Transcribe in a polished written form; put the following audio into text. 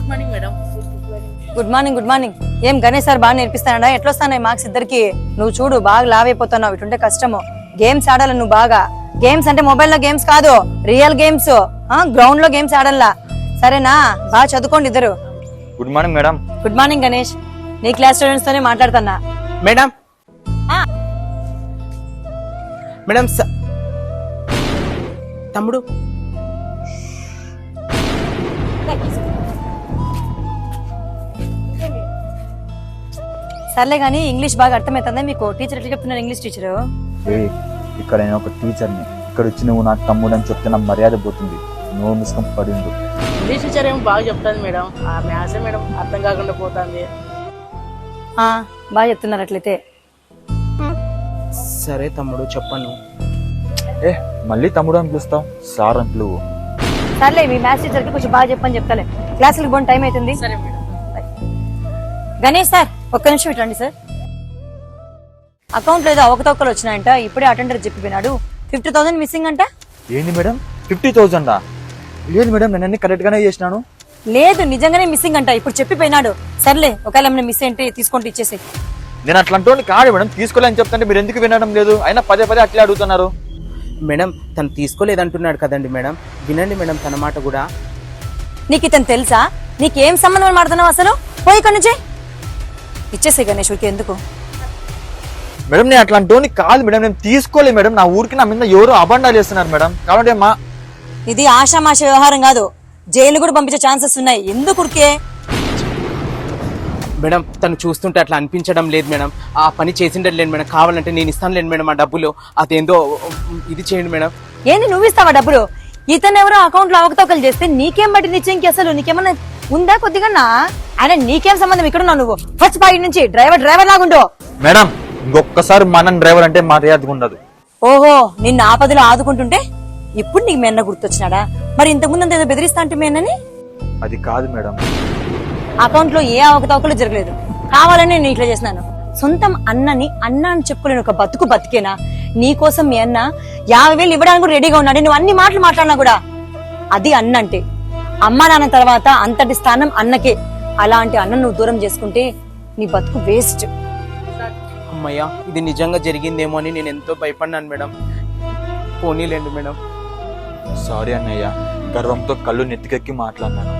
Good morning madam. Good morning. Good morning. ఏం Ganesh sir బాగా నేర్పిస్తాడా? ఎట్లా వస్తాయి మార్క్స్ ఇద్దరికి? నువ్వు చూడు బాగా లావ్ అయిపోతున్నావు. ఇటుంటే కష్టము. గేమ్స్ ఆడాలి నువ్వు బాగా. గేమ్స్ అంటే మొబైల్లో గేమ్స్ కాదు, రియల్ గేమ్స్. గ్రౌండ్ లో గేమ్స్ ఆడాలా, సరేనా? బాగా చదువుకోండి ఇద్దరు. Good morning madam. Good morning Ganesh. నీ క్లాస్ స్టూడెంట్స్ తోనే మాట్లాడుతున్నా. మేడం మేడం తమ్ముడు సర్లే గానీ ఇంగ్లీష్ బాగా అర్థమవుతుందా మీకు? టీచర్ ఎట్లా చెప్తున్నారు ఇంగ్లీష్ టీచరు? ఇక్కడ నేను ఒక టీచర్ని. ఇక్కడ వచ్చి నువ్వు నాకు తమ్ముడు అని చెప్తే నా మర్యాద పోతుంది. నో మిస్కం పడింది. ఇంగ్లీష్ టీచర్ ఏమో బాగా చెప్తాను మేడం. ఆ మ్యాథ్స్ మేడం అర్థం కాకుండా పోతుంది. బాగా చెప్తున్నారు అట్లయితే. సరే తమ్ముడు చెప్పను. మళ్ళీ తమ్ముడు అని పిలుస్తావు, సార్ అంట్లు. సర్లే మీ మ్యాథ్స్ టీచర్ కి కొంచెం బాగా చెప్పని చెప్తాలే. క్లాసులకు పోని టైం అవుతుంది. సరే మేడం. గణేష్ సార్ ఒక్క నిమిషం ఇట్లండి సార్. అకౌంట్ లో ఏదో అవకతవకలు వచ్చినాయంట. ఇప్పుడే అటెండర్ చెప్పిపోయినాడు. 50,000 మిస్సింగ్ అంట. ఏంది మేడం 50,000? లేదు మేడం, నేను అన్ని కరెక్ట్ గానే చేసినాను. లేదు నిజంగానే మిస్సింగ్ అంట. ఇప్పుడు చెప్పిపోయినాడు. సర్లే ఒకవేళ ఏమైనా మిస్ ఏంటి తీసుకుంటే ఇచ్చేసి. నేను అట్లాంటి కాదు మేడం, తీసుకోలేని చెప్తుంటే మీరు ఎందుకు వినడం లేదు? అయినా పదే పదే అట్లే అడుగుతున్నారు. మేడం తను తీసుకోలేదంటున్నాడు కదండి మేడం, వినండి మేడం తన మాట కూడా. నీకు ఇతను తెలుసా? నీకేం సంబంధం మాడుతున్నావు అసలు? పోయి ఇక్కడి నుంచి ఇచ్చేసే గణేష్. ఊరికి ఎందుకు మేడం? నేను అట్లాంటి కాదు మేడం, నేను తీసుకోలేదు మేడం. నా ఊరికి నా మీద ఎవరు అబండాలు చేస్తున్నారు మేడం. కాబట్టి ఇది ఆషామాష వ్యవహారం కాదు. జైలు కూడా పంపించే ఛాన్సెస్ ఉన్నాయి. ఎందుకు ఊరికే? మేడం తను చూస్తుంటే అట్లా అనిపించడం లేదు మేడం. ఆ పని చేసిండదు లేదు మేడం. కావాలంటే నేను ఇస్తాను లేదు మేడం ఆ డబ్బులు. అదేందో ఇది చేయండి మేడం. ఏంది నువ్వు ఇస్తావా డబ్బులు? ఇతను ఎవరో అకౌంట్ లో అవకతవకలు చేస్తే నీకేం బట్టి నిశ్చయంకి? అసలు నీకేమన్నా ఉందా కొద్దిగా? ఆయన నీకేం సంబంధం? ఇక్కడ నువ్వు ఫస్ట్ పాయింట్ నుంచి డ్రైవర్ లాగుండు. మేడం ఇంకొకసారి మన డ్రైవర్ అంటే మర్యాదగా ఉండదు. ఓహో, నిన్ను ఆపదలో ఆదుకుంటుంటే ఇప్పుడు నీకు మెన్న గుర్తొచ్చినాడా? మరి ఇంతకుముందు అంత ఏదో బెదిరిస్తా అంటే మేనని? అది కాదు మేడం. అకౌంట్ లో ఏ అవకతవకలు జరగలేదు. కావాలని నేను ఇట్లా చేసినాను. సొంతం అన్నని అన్న అని చెప్పుకోలేను ఒక బతికేనా? నీ కోసం మీ అన్న 50,000 ఇవ్వడానికి కూడా రెడీగా ఉన్నాడు. నువ్వు అన్ని మాటలు మాట్లాడినా కూడా అది అన్న అంటే. అమ్మ నాన్న తర్వాత అంతటి స్థానం అన్నకే. అలాంటి అన్న నువ్వు దూరం చేసుకుంటే నీ బతుకు వేస్ట్. అమ్మయ్యా, ఇది నిజంగా జరిగిందేమో అని నేను ఎంతో భయపడినాను మేడం. పోనీలేండి మేడం. సారీ అన్నయ్య, గర్వంతో కళ్ళు నెత్తికెక్కి మాట్లాడినాను.